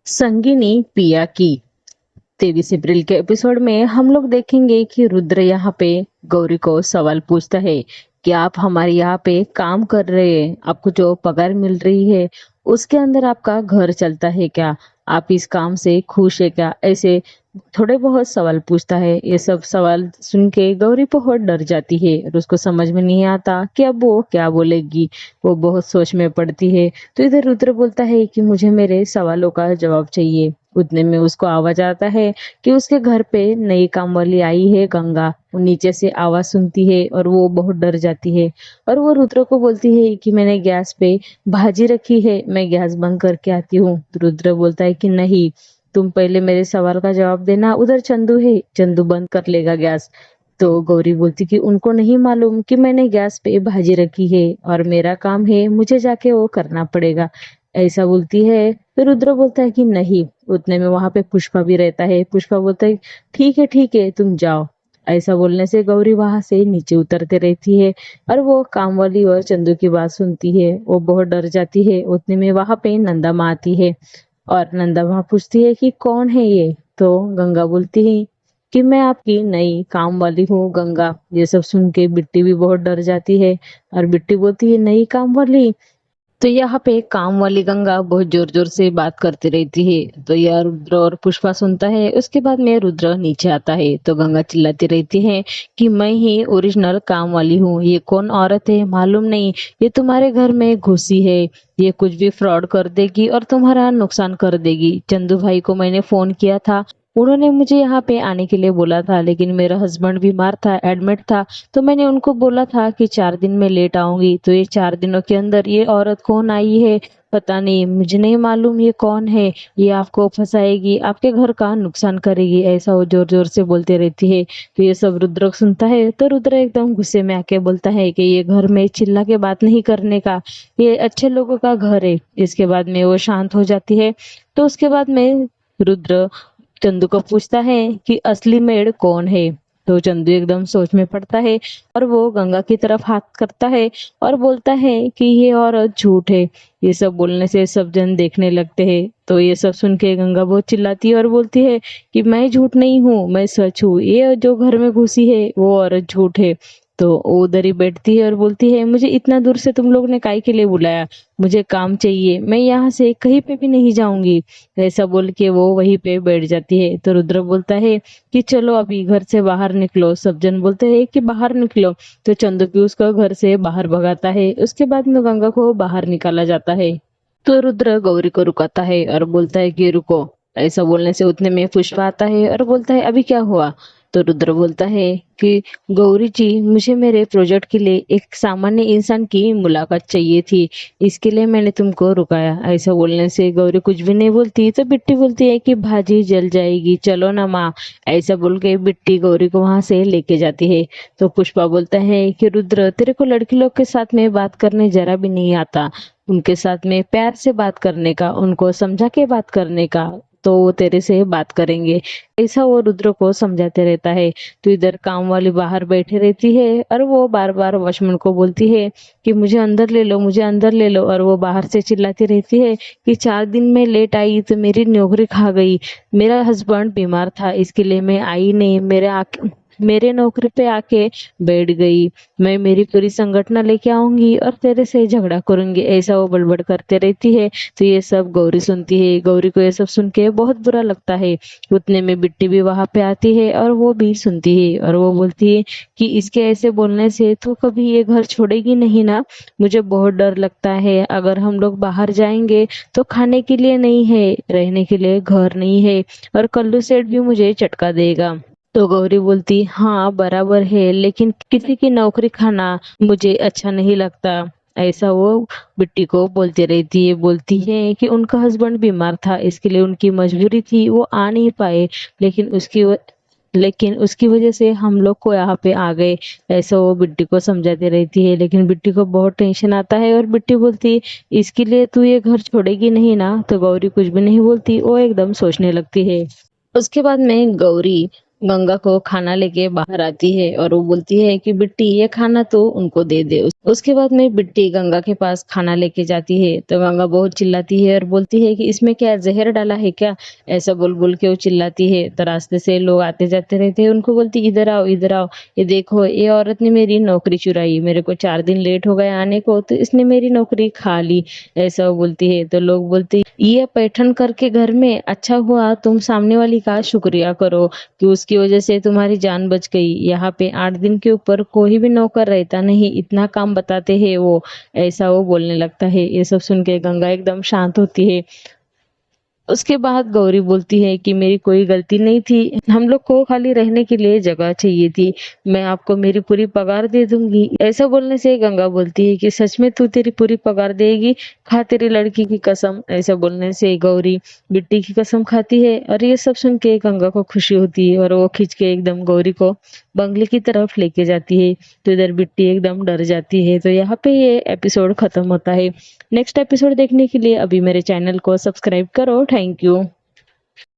संगिनी पिया की 23 अप्रैल के एपिसोड में हम लोग देखेंगे कि रुद्र यहाँ पे गौरी को सवाल पूछता है कि आप हमारे यहाँ पे काम कर रहे हैं, आपको जो पगार मिल रही है उसके अंदर आपका घर चलता है क्या? आप इस काम से खुश है क्या? ऐसे थोड़े बहुत सवाल पूछता है। ये सब सवाल सुन के गौरी बहुत डर जाती है और उसको समझ में नहीं आता कि अब वो क्या बोलेगी। वो बहुत सोच में पड़ती है। तो इधर रुद्र बोलता है कि मुझे मेरे सवालों का जवाब चाहिए। उतने में उसको आवाज आता है कि उसके घर पे नई काम वाली आई है गंगा। वो नीचे से आवाज सुनती है और वो बहुत डर जाती है और वो रुद्र को बोलती है कि मैंने गैस पे भाजी रखी है, मैं गैस बंद करके आती हूँ। तो रुद्र बोलता है कि नहीं, तुम पहले मेरे सवाल का जवाब देना, उधर चंदू है, चंदू बंद कर लेगा गैस। तो गौरी बोलती कि उनको नहीं मालूम कि मैंने गैस पे भाजी रखी है और मेरा काम है, मुझे जाके वो करना पड़ेगा, ऐसा बोलती है। फिर रुद्र बोलता है कि नहीं। उतने में वहां पे पुष्पा भी रहता है। पुष्पा बोलता है ठीक है तुम जाओ। ऐसा बोलने से गौरी वहां से नीचे उतरते रहती है और वो काम वाली और चंदू की बात सुनती है। वो बहुत डर जाती है। उतने में वहां पे नंदा माँ आती है और नंदा माँ पूछती है कि कौन है ये? तो गंगा बोलती है कि मैं आपकी नई काम वाली हूँ गंगा। ये सब सुन के बिट्टी भी बहुत डर जाती है और बिट्टी बोलती है नई काम वाली? तो यहाँ पे काम वाली गंगा बहुत जोर जोर से बात करती रहती है। तो यह रुद्र और पुष्पा सुनता है। उसके बाद में रुद्र नीचे आता है तो गंगा चिल्लाती रहती है कि मैं ही ओरिजिनल काम वाली हूँ, ये कौन औरत है मालूम नहीं, ये तुम्हारे घर में घुसी है, ये कुछ भी फ्रॉड कर देगी और तुम्हारा नुकसान कर देगी। चंदू भाई को मैंने फोन किया था, उन्होंने मुझे यहाँ पे आने के लिए बोला था, लेकिन मेरा हस्बैंड बीमार था, एडमिट था। तो मैंने उनको बोला था कि 4 दिन में लेट आऊंगी। तो ये 4 दिनों के अंदर ये औरत कौन आई है पता नहीं, मुझे नहीं मालूम ये कौन है। ये आपको फंसाएगी, आपके घर का नुकसान करेगी, ऐसा वो जोर जोर से बोलती रहती है। तो ये सब रुद्र सुनता है तो रुद्र एकदम गुस्से में आके बोलता है कि ये घर में चिल्ला के बात नहीं करने का, ये अच्छे लोगों का घर है। इसके बाद में वो शांत हो जाती है। तो उसके बाद में रुद्र चंदू को पूछता है कि असली मेड कौन है? तो चंदू एकदम सोच में पड़ता है और वो गंगा की तरफ हाथ करता है और बोलता है कि ये औरत झूठ है। ये सब बोलने से सब जन देखने लगते हैं। तो ये सब सुन के गंगा बहुत चिल्लाती है और बोलती है कि मैं झूठ नहीं हूँ, मैं सच हूँ, ये जो घर में घुसी है वो औरत झूठ है। तो वो उधर ही बैठती है और बोलती है मुझे इतना दूर से तुम लोग ने काहे के लिए बुलाया, मुझे काम चाहिए, मैं यहाँ से कहीं पे भी नहीं जाऊंगी। ऐसा बोल के वो वहीं पे बैठ जाती है। तो रुद्र बोलता है कि चलो अभी घर से बाहर निकलो। सब जन बोलते हैं कि बाहर निकलो। तो चंदू भी उसको घर से बाहर भगाता है। उसके बाद में गंगा को बाहर निकाला जाता है। तो रुद्र गौरी को रुकाता है और बोलता है कि रुको। ऐसा बोलने से उतने में पुष्पा आता है और बोलता है अभी क्या हुआ? तो रुद्र बोलता है कि गौरी जी, मुझे मेरे प्रोजेक्ट के लिए एक सामान्य इंसान की मुलाकात चाहिए थी, इसके लिए मैंने तुमको रुकाया। ऐसा बोलने से गौरी कुछ भी नहीं बोलती। तो बिट्टी बोलती है कि भाजी जल जाएगी, चलो ना माँ। ऐसा बोल के बिट्टी गौरी को वहां से लेके जाती है। तो पुष्पा बोलता है कि रुद्र, तेरे को लड़की लोग के साथ में बात करने जरा भी नहीं आता, उनके साथ में प्यार से बात करने का, उनको समझा के बात करने का, तो वो तेरे से बात करेंगे। ऐसा वो रुद्र को समझाते रहता है। तो इधर काम वाली बाहर बैठे रहती है और वो बार बार वॉचमैन को बोलती है कि मुझे अंदर ले लो, मुझे अंदर ले लो। और वो बाहर से चिल्लाती रहती है कि 4 दिन में लेट आई तो मेरी नौकरी खा गई, मेरा हस्बैंड बीमार था इसके लिए मैं आई नहीं, मेरे नौकरी पे आके बैठ गई, मैं मेरी पूरी संगठन लेके आऊंगी और तेरे से झगड़ा करूंगी, ऐसा वो बड़बड़ करते रहती है। तो ये सब गौरी सुनती है। गौरी को ये सब सुन के बहुत बुरा लगता है। उतने में बिट्टी भी वहां पे आती है और वो भी सुनती है और वो बोलती है कि इसके ऐसे बोलने से तो कभी ये घर छोड़ेगी नहीं ना, मुझे बहुत डर लगता है, अगर हम लोग बाहर जाएंगे तो खाने के लिए नहीं है, रहने के लिए घर नहीं है और कल्लू सेठ भी मुझे चटका देगा। तो गौरी बोलती हाँ बराबर है, लेकिन किसी की नौकरी खाना मुझे अच्छा नहीं लगता। ऐसा वो बिट्टी को बोलती रहती है। बोलती है कि उनका हस्बैंड बीमार था, इसके लिए उनकी मजबूरी थी, वो आ नहीं पाए, लेकिन उसकी वजह से हम लोग को यहाँ पे आ गए। ऐसा वो बिट्टी को समझाती रहती है। लेकिन बिट्टी को बहुत टेंशन आता है और बिट्टी बोलती है इसके लिए तू ये घर छोड़ेगी नहीं ना? तो गौरी कुछ भी नहीं बोलती, वो एकदम सोचने लगती है। उसके बाद में गौरी गंगा को खाना लेके बाहर आती है और वो बोलती है कि बिट्टी ये खाना तो उनको दे दे। उसके बाद में बिट्टी गंगा के पास खाना लेके जाती है तो गंगा बहुत चिल्लाती है और बोलती है कि इसमें क्या जहर डाला है क्या, ऐसा बोल बोल के वो चिल्लाती है। तो रास्ते से लोग आते जाते रहते हैं, उनको बोलती इधर आओ इधर आओ, ये देखो ये औरत ने मेरी नौकरी चुराई, मेरे को 4 दिन लेट हो गया आने को तो इसने मेरी नौकरी खा ली, ऐसा वो बोलती है। तो लोग बोलते ये पैठन करके घर में, अच्छा हुआ तुम सामने वाली का शुक्रिया करो कि उसकी वजह से तुम्हारी जान बच गई। यहाँ पे 8 दिन के ऊपर कोई भी नौकर रहता नहीं, इतना काम बताते हैं वो, ऐसा वो बोलने लगता है। ये सब सुन के गंगा एकदम शांत होती है। उसके बाद गौरी बोलती है कि मेरी कोई गलती नहीं थी, हम लोग को खाली रहने के लिए जगह चाहिए थी, मैं आपको मेरी पूरी पगार दे दूंगी। ऐसा बोलने से गंगा बोलती है कि सच में तू तेरी पूरी पगार देगी, खा तेरी लड़की की कसम। ऐसा बोलने से गौरी बिट्टी की कसम खाती है और ये सब सुन के गंगा को खुशी होती है और वो खींच के एकदम गौरी को बंगले की तरफ लेके जाती है। तो इधर बिट्टी एकदम डर जाती है। तो यहाँ पे ये एपिसोड खत्म होता है। नेक्स्ट एपिसोड देखने के लिए अभी मेरे चैनल को सब्सक्राइब करो। Thank you.